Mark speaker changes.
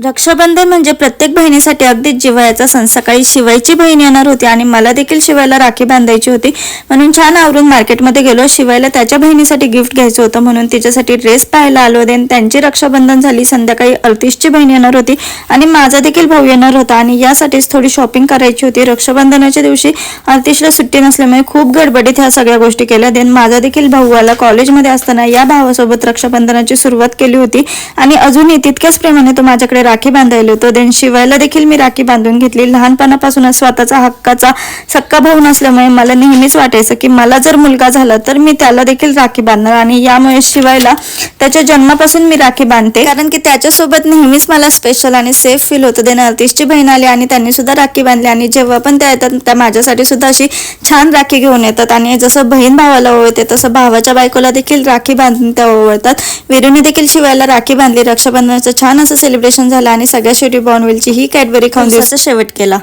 Speaker 1: रक्षाबंधन म्हणजे प्रत्येक बहिणीसाठी अगदीच जिव्हाळ्याचा सण. सकाळी शिवायची बहीण येणार होती आणि मला देखील शिवायला राखी बांधायची होती, म्हणून छान आवरून मार्केटमध्ये गेलो. शिवायला त्याच्या बहिणीसाठी गिफ्ट घ्यायचं होतं म्हणून तिच्यासाठी ड्रेस पाहायला आलो. देन त्यांची रक्षाबंधन झाली. संध्याकाळी अल्तिशची बहीण येणार होती आणि माझा देखील भाऊ येणार होता आणि यासाठीच थोडी शॉपिंग करायची होती. रक्षाबंधनाच्या दिवशी अल्तिशला सुट्टी नसल्यामुळे खूप गडबडीत ह्या सगळ्या गोष्टी केल्या. देन माझा देखील भाऊ आला. कॉलेजमध्ये असताना या भावासोबत रक्षाबंधनाची सुरुवात केली होती आणि अजूनही तितक्याच प्रेमाने तो माझ्याकडे राखी बांधायला होतो. देन शिवायला देखील मी राखी बांधून घेतली. लहानपणापासूनच स्वतःचा हक्काचा सक्का भाऊ नसल्यामुळे मला नेहमीच वाटायचं की मला जर मुलगा झाला तर मी त्याला देखील राखी बांधणार आणि यामुळे शिवायला त्याच्या जन्मापासून मी राखी बांधते, कारण की त्याच्यासोबत नेहमीच मला स्पेशल आणि सेफ फील होतं. देन अल्तिशची बहीण आली आणि त्यांनी सुद्धा राखी बांधली आणि जेव्हा पण त्या येतात त्या माझ्यासाठी सुद्धा अशी छान राखी घेऊन येतात आणि जसं बहीण भावाला ओवळते तसं भावाच्या बायकोला देखील राखी बांधून त्या ओवळतात. विरूने देखील शिवायला राखी बांधली. रक्षाबंधनाचं छान असं सेलिब्रेशन झालं आणि सगळ्या शेवटी बॉर्नविलची ही कॅडबरी खाऊन दिवसाचा शेवट केला.